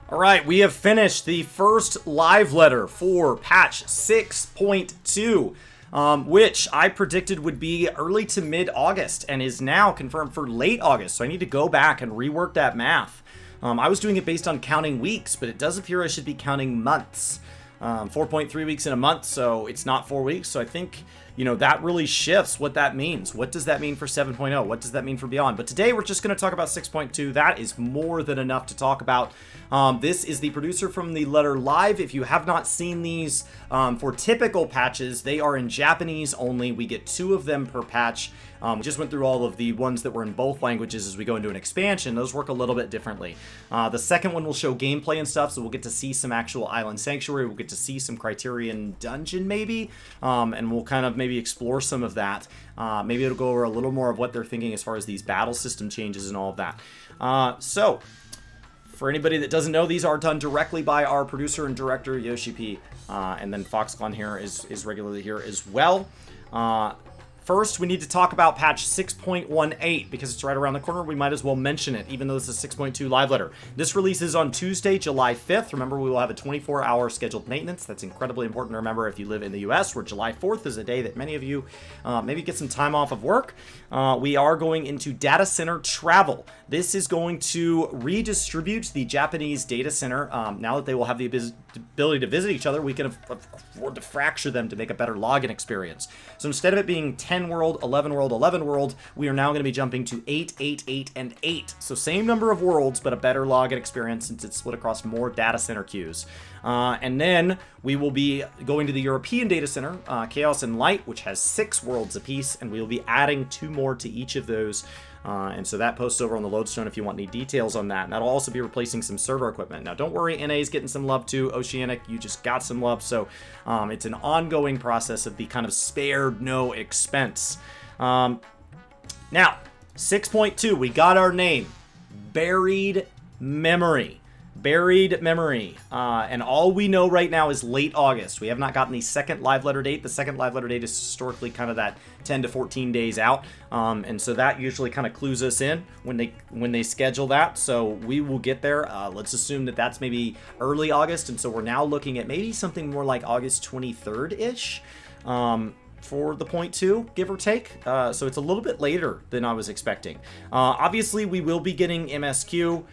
All right, we have finished the first live letter for patch 6.2, which I predicted would be early to mid-August and is now confirmed for late August. So I need to go back and rework that math. I was doing it based on counting weeks, but it does appear I should be counting months. 4.3 weeks in a month, so it's not 4 weeks. So I think, that really shifts what that means. What does that mean for 7.0? What does that mean for beyond? But today we're just going to talk about 6.2. That is more than enough to talk about. This is the producer from the letter live. If you have not seen these for typical patches, they are in Japanese only. We get 2 of them per patch. We just went through all of the ones that were in both languages as we go into an expansion. Those work a little bit differently. The second one will show gameplay and stuff, so we'll get to see some actual Island Sanctuary. We'll get to see some Critereon dungeon maybe, and we'll kind of maybe explore some of that. Maybe it'll go over a little more of what they're thinking as far as these battle system changes and all of that. So, for anybody that doesn't know, these are done directly by our producer and director, Yoshi P. And then Foxconn here is regularly here as well. First, we need to talk about patch 6.18 because it's right around the corner. We might as well mention it, even though this is 6.2 live letter. This releases on Tuesday, July 5th. Remember, we will have a 24-hour scheduled maintenance. That's incredibly important to remember if you live in the U.S., where July 4th is a day that many of you maybe get some time off of work. We are going into data center travel. This is going to redistribute the Japanese data center. Now that they will have the ability to visit each other, we can afford to fracture them to make a better login experience. So instead of it being 10 world, 11 world, 11 world, we are now going to be jumping to 8, 8, 8, and 8. So same number of worlds, but a better login experience since it's split across more data center queues. And then we will be going to the European data center, Chaos and Light, which has 6 worlds apiece, and we will be adding 2 more to each of those. And so that posts over on the Lodestone if you want any details on that. And that'll also be replacing some server equipment. Now, don't worry, NA is getting some love too. Oceanic, you just got some love. So it's an ongoing process of the kind of spared no expense. Now, 6.2, we got our name. Buried Memory. Buried Memory. And all we know right now is late August. We have not gotten the second live letter date. The second live letter date is historically kind of that 10 to 14 days out. And so that usually kind of clues us in when they schedule that. So we will get there. Let's assume that that's maybe early August. And so we're now looking at maybe something more like August 23rd-ish. For the 0.2, give or take. So it's a little bit later than I was expecting. Obviously, we will be getting MSQ.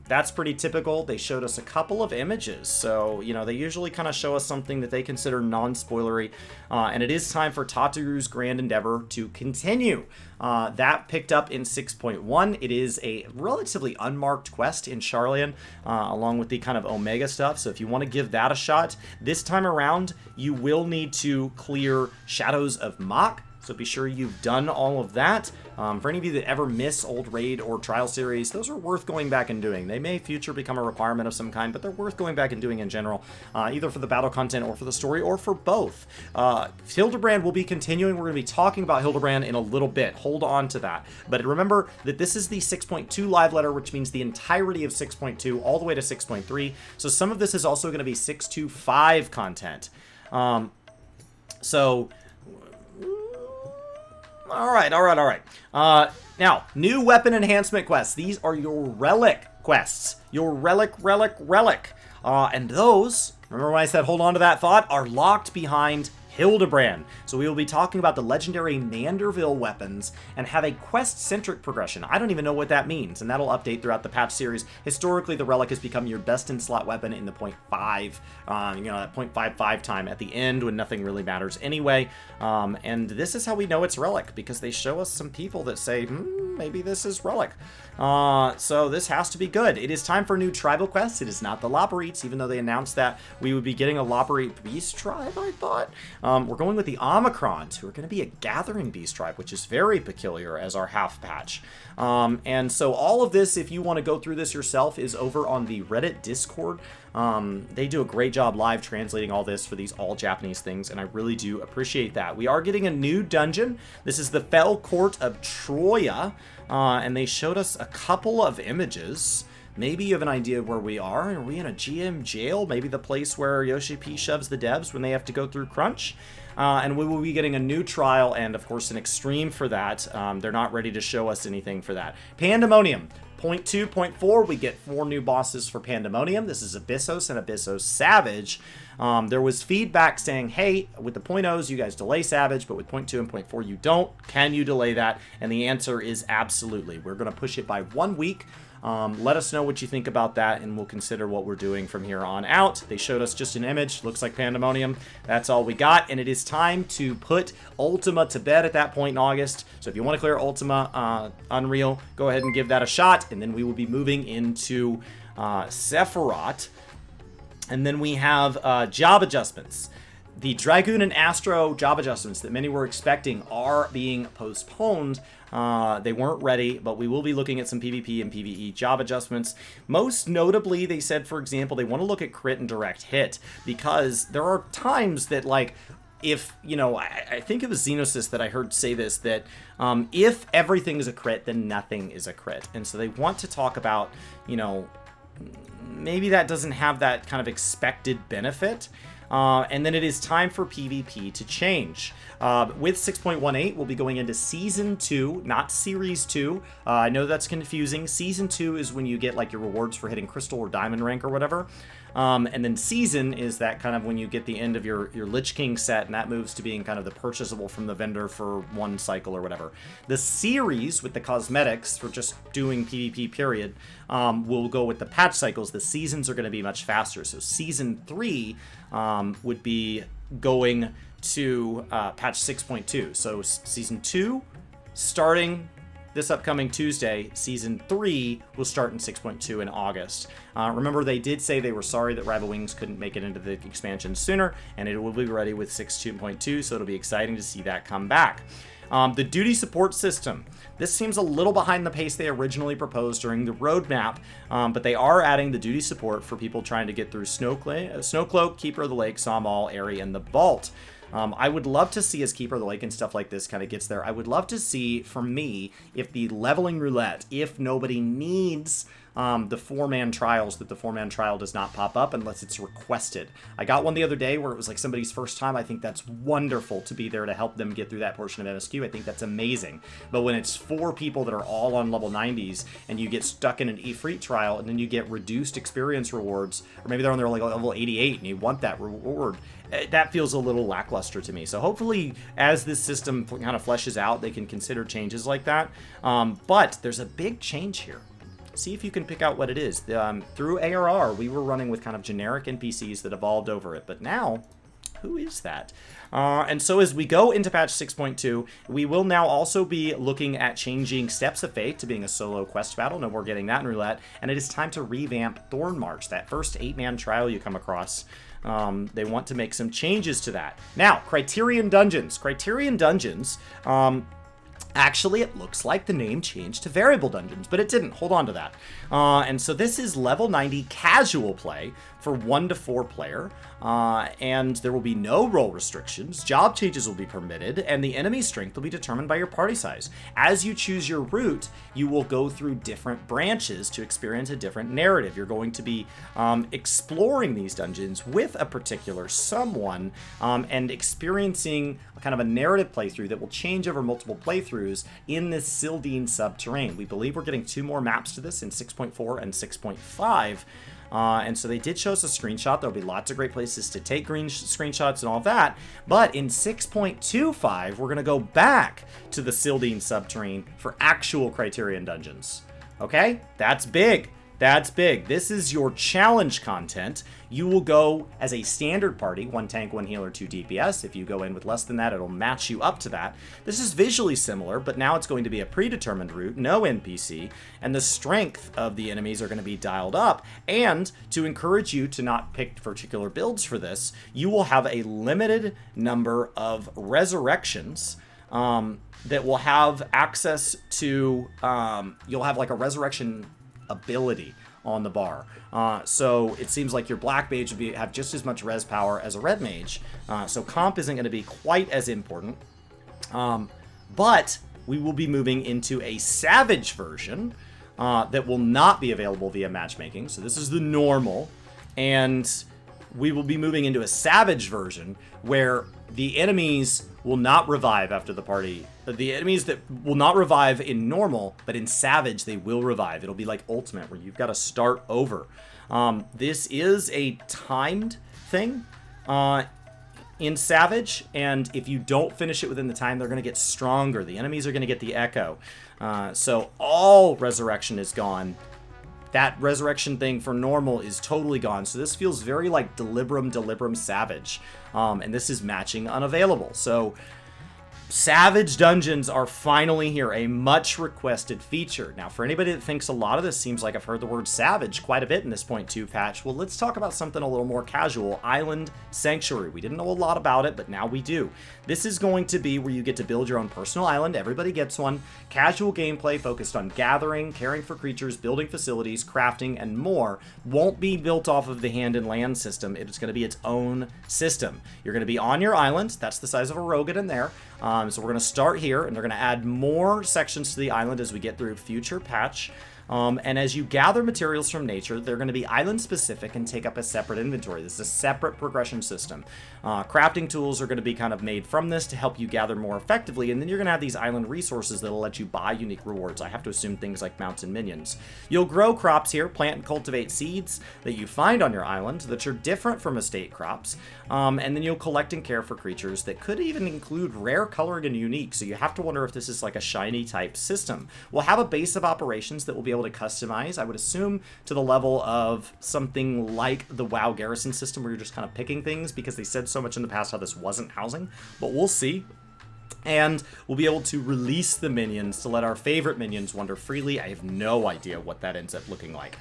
That's pretty typical. They showed us a couple of images. So, they usually kind of show us something that they consider non-spoilery. And it is time for Tataru's Grand Endeavor to continue. That picked up in 6.1. It is a relatively unmarked quest in Charlian, along with the kind of Omega stuff. So if you want to give that a shot, this time around, you will need to clear Shadows of Mach. So be sure you've done all of that. For any of you that ever miss old raid or trial series, those are worth going back and doing. They may future become a requirement of some kind, but they're worth going back and doing in general, either for the battle content or for the story or for both. Hildebrand will be continuing. We're going to be talking about Hildebrand in a little bit. Hold on to that. But remember that this is the 6.2 live letter, which means the entirety of 6.2 all the way to 6.3. So some of this is also going to be 6.2.5 content. All right. Now, new weapon enhancement quests. These are your relic quests. Your relic. And those, remember when I said hold on to that thought, are locked behind Hildebrand. So we will be talking about the legendary Manderville weapons and have a quest-centric progression. I don't even know what that means, and that'll update throughout the patch series. Historically, the Relic has become your best-in-slot weapon in the 0.5, that 0.55 time at the end when nothing really matters anyway. And this is how we know it's Relic, because they show us some people that say, maybe this is Relic. So this has to be good. It is time for new tribal quests. It is not the Loperites, even though they announced that we would be getting a Loperite Beast tribe, I thought. We're going with the Omicrons, who are going to be a Gathering Beast tribe, which is very peculiar as our half patch. And so all of this, if you want to go through this yourself, is over on the Reddit Discord. They do a great job live translating all this for these all Japanese things, and I really do appreciate that. We are getting a new dungeon. This is the Fell Court of Troya, and they showed us a couple of images. Maybe you have an idea of where we are. Are we in a GM jail? Maybe the place where Yoshi P shoves the devs when they have to go through crunch? And we will be getting a new trial and, of course, an extreme for that. They're not ready to show us anything for that. Pandemonium. Point 2, point 4, we get 4 new bosses for Pandemonium. This is Abyssos and Abyssos Savage. There was feedback saying, hey, with the point .0s, you guys delay Savage, but with point 2 and point 4, you don't. Can you delay that? And the answer is absolutely. We're going to push it by 1 week. Let us know what you think about that, and we'll consider what we're doing from here on out. They showed us just an image. Looks like Pandemonium. That's all we got, and it is time to put Ultima to bed at that point in August. So if you want to clear Ultima Unreal, go ahead and give that a shot, and then we will be moving into Sephiroth. And then we have job adjustments. The Dragoon and Astro job adjustments that many were expecting are being postponed. They weren't ready, but we will be looking at some PvP and PvE job adjustments. Most notably, they said, for example, they want to look at crit and direct hit, because there are times that, like, if, you know, I think it was Xenosys that I heard say this, that if everything is a crit, then nothing is a crit. And so they want to talk about, you know, maybe that doesn't have that kind of expected benefit. And then it is time for PvP to change. With 6.18, we'll be going into Season 2, not Series 2. I know that's confusing. Season 2 is when you get, like, your rewards for hitting Crystal or Diamond rank or whatever. And then Season is that kind of when you get the end of your Lich King set, and that moves to being kind of the purchasable from the vendor for 1 cycle or whatever. The Series, with the cosmetics for just doing PvP period, will go with the patch cycles. The seasons are going to be much faster. So Season 3 would be going to patch 6.2. So Season 2 starting this upcoming Tuesday. Season 3 will start in 6.2 in August. Remember, they did say they were sorry that Rival Wings couldn't make it into the expansion sooner, and it will be ready with 6.2, so it'll be exciting to see that come back. The duty support system. This seems a little behind the pace they originally proposed during the roadmap, but they are adding the duty support for people trying to get through Snowcloak, Keeper of the Lake, Sawmaul, Aerie, and the Vault. I would love to see, as Keeper of the Lake and stuff like this kind of gets there, I would love to see, for me, if the leveling roulette, if nobody needs the 4-man trials, that the 4-man trial does not pop up unless it's requested. I got one the other day where it was like somebody's first time. I think that's wonderful to be there to help them get through that portion of MSQ. I think that's amazing. But when it's 4 people that are all on level 90s and you get stuck in an Ifrit trial and then you get reduced experience rewards, or maybe they're on their like level 88 and you want that reward, that feels a little lackluster to me. So hopefully, as this system kind of fleshes out, they can consider changes like that. But there's a big change here. See if you can pick out what it is. Through ARR, we were running with kind of generic NPCs that evolved over it. But now, who is that? And so as we go into patch 6.2, we will now also be looking at changing Steps of Fate to being a solo quest battle. No more getting that in Roulette. And it is time to revamp Thorn March, that first 8-man trial you come across. They want to make some changes to that. Now, Critereon Dungeons. Critereon Dungeons, actually, it looks like the name changed to Variable Dungeons, but it didn't. Hold on to that. And so this is level 90 casual play for 1 to 4 player, and there will be no role restrictions. Job changes will be permitted, and the enemy strength will be determined by your party size. As you choose your route, you will go through different branches to experience a different narrative. You're going to be exploring these dungeons with a particular someone and experiencing kind of a narrative playthrough that will change over multiple playthroughs in this Sildine subterrane. We believe we're getting 2 more maps to this in 6.4 and 6.5. And so they did show us a screenshot. There'll be lots of great places to take screenshots and all that. But in 6.25, we're going to go back to the Sildine subterrane for actual Critereon dungeons. Okay? That's big. That's big. This is your challenge content. You will go as a standard party, 1 tank, 1 healer, 2 DPS. If you go in with less than that, it'll match you up to that. This is visually similar, but now it's going to be a predetermined route, no NPC, and the strength of the enemies are going to be dialed up. And to encourage you to not pick particular builds for this, you will have a limited number of resurrections that will have access to, you'll have like a resurrection ability on the bar. So it seems like your black mage would have just as much res power as a red mage. So comp isn't going to be quite as important. But we will be moving into a savage version that will not be available via matchmaking. So this is the normal. And we will be moving into a Savage version where the enemies will not revive after the party. The enemies that will not revive in normal, but in Savage, they will revive. It'll be like Ultimate, where you've got to start over. This is a timed thing in Savage, and if you don't finish it within the time, they're going to get stronger. The enemies are going to get the Echo. So all Resurrection is gone. That Resurrection thing for normal is totally gone. So this feels very like Delibrum Savage. And this is matching unavailable. So Savage dungeons are finally here, a much requested feature. Now, for anybody that thinks a lot of this seems like I've heard the word Savage quite a bit in this 0.2 patch, well, let's talk about something a little more casual, Island Sanctuary. We didn't know a lot about it, but now we do. This is going to be where you get to build your own personal island. Everybody gets one. Casual gameplay focused on gathering, caring for creatures, building facilities, crafting, and more. Won't be built off of the hand and land system. It's going to be its own system. You're going to be on your island. That's the size of a Rogan in there. So we're going to start here, and they're going to add more sections to the island as we get through future patch. And as you gather materials from nature, they're going to be island-specific and take up a separate inventory. This is a separate progression system. Crafting tools are going to be kind of made from this to help you gather more effectively, and then you're going to have these island resources that'll let you buy unique rewards. I have to assume things like mountain minions. You'll grow crops here, plant and cultivate seeds that you find on your island that are different from estate crops, and then you'll collect and care for creatures that could even include rare, colored, and unique, so you have to wonder if this is like a shiny type system. We'll have a base of operations that will be able to customize, I would assume, to the level of something like the WoW garrison system where you're just kind of picking things, because they said so much in the past how this wasn't housing, but we'll see. And we'll be able to release the minions to let our favorite minions wander freely. I have no idea what that ends up looking like.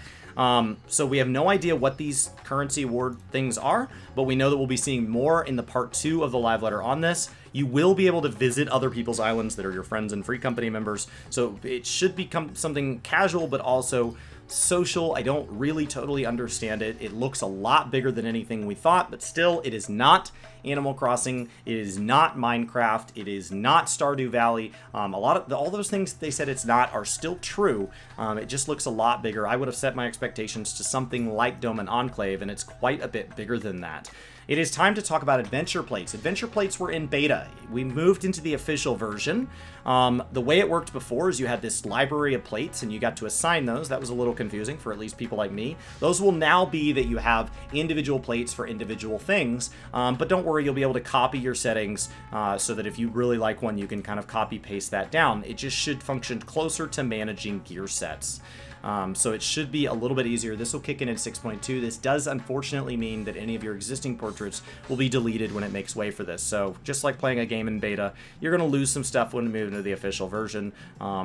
So we have no idea what these currency award things are, but we know that we'll be seeing more in the part 2 of the live letter on this. You will be able to visit other people's islands that are your friends and free company members, so it should become something casual, but also social. I don't really totally understand it. It looks a lot bigger than anything we thought, but still, it is not Animal Crossing. It is not Minecraft. It is not Stardew Valley. All those things they said it's not are still true. It just looks a lot bigger. I would have set my expectations to something like Dome and Enclave, and it's quite a bit bigger than that. It is time to talk about Adventure Plates. Adventure Plates were in beta. We moved into the official version. The way it worked before is you had this library of plates, and you got to assign those. That was a little confusing for at least people like me. Those will now be that you have individual plates for individual things, but don't worry, you'll be able to copy your settings so that if you really like one, you can kind of copy-paste that down. It just should function closer to managing gear sets. So it should be a little bit easier. This will kick in 6.2. This does unfortunately mean that any of your existing portraits will be deleted when it makes way for this. So just like playing a game in beta, you're going to lose some stuff when we move into the official version.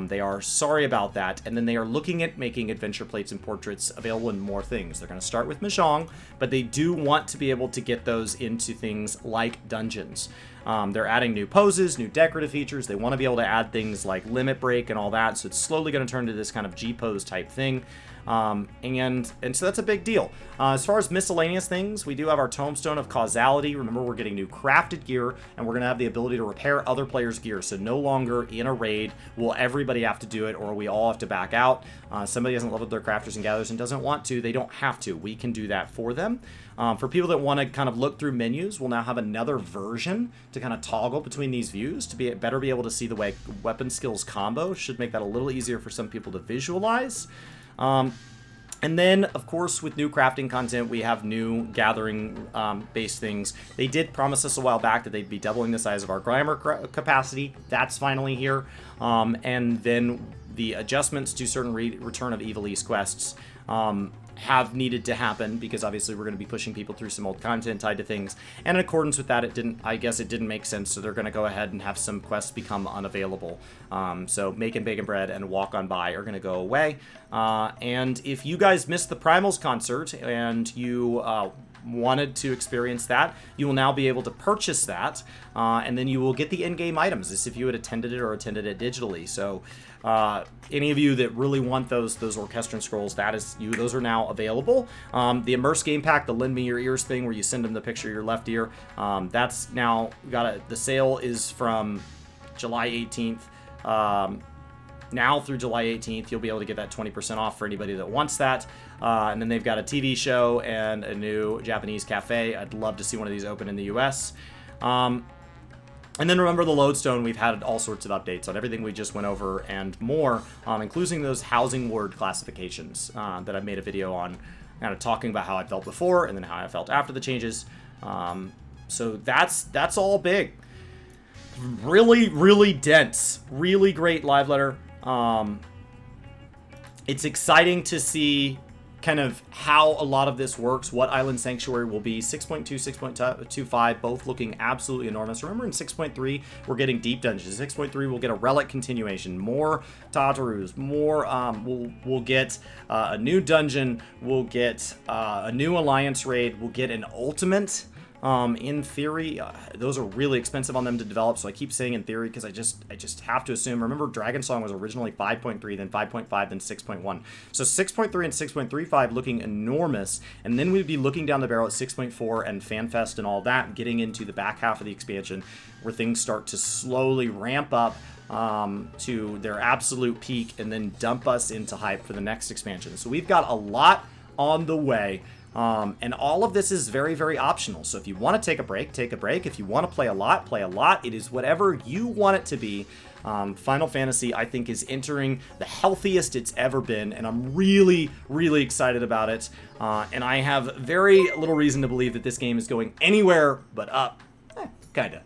They are sorry about that. And then they are looking at making adventure plates and portraits available in more things. They're going to start with Mahjong, but they do want to be able to get those into things like dungeons. They're adding new poses, new decorative features. They want to be able to add things like limit break and all that. So it's slowly going to turn to this kind of G-pose type thing. And so that's a big deal. As far as miscellaneous things, we do have our Tombstone of Causality. Remember, we're getting new crafted gear, and we're going to have the ability to repair other players' gear. So no longer in a raid will everybody have to do it, or we all have to back out. Somebody doesn't level their crafters and gatherers and doesn't want to, they don't have to. We can do that for them. For people that want to kind of look through menus, we'll now have another version to kind of toggle between these views to be able to see the way weapon skills combo. Should make that a little easier for some people to visualize. And then, of course, with new crafting content, we have new gathering-based things. They did promise us a while back that they'd be doubling the size of our glamour capacity. That's finally here. And then the adjustments to certain Return of Evil East quests have needed to happen, because obviously we're going to be pushing people through some old content tied to things, and in accordance with that, I guess it didn't make sense, so they're going to go ahead and have some quests become unavailable. So Making Bacon Bread and Walk On By are going to go away, and if you guys missed the Primals concert and you wanted to experience that, you will now be able to purchase that, and then you will get the in-game items as if you had attended it or attended it digitally. So any of you that really want those Orchestrion scrolls, those are now available. The Immerse Game Pack, the Lend Me Your Ears thing, where you send them the picture of your left ear, that's now the sale is from July 18th. now through July 18th, you'll be able to get that 20% off for anybody that wants that. And then they've got a TV show and a new Japanese cafe. I'd love to see one of these open in the US. And then remember the Lodestone, we've had all sorts of updates on everything we just went over and more, including those housing word classifications that I made a video on, kind of talking about how I felt before and then how I felt after the changes. So that's all big. Really, really dense. Really great live letter. It's exciting to see kind of how a lot of this works, what Island Sanctuary will be. 6.2, 6.25, both looking absolutely enormous. Remember in 6.3, we're getting deep dungeons. 6.3, we'll get a relic continuation, more Tatarus, more, we'll get a new dungeon, we'll get a new Alliance raid, we'll get an ultimate. In theory, those are really expensive on them to develop, so I keep saying in theory because I just have to assume. Remember, Dragon Song was originally 5.3, then 5.5, then 6.1. So 6.3 and 6.35 looking enormous, and then we'd be looking down the barrel at 6.4 and FanFest and all that, getting into the back half of the expansion, where things start to slowly ramp up to their absolute peak, and then dump us into hype for the next expansion. So we've got a lot on the way. And all of this is very, very optional. So if you want to take a break, take a break. If you want to play a lot, play a lot. It is whatever you want it to be. Final Fantasy, I think, is entering the healthiest it's ever been, and I'm really, really excited about it. And I have very little reason to believe that this game is going anywhere but up. Kinda.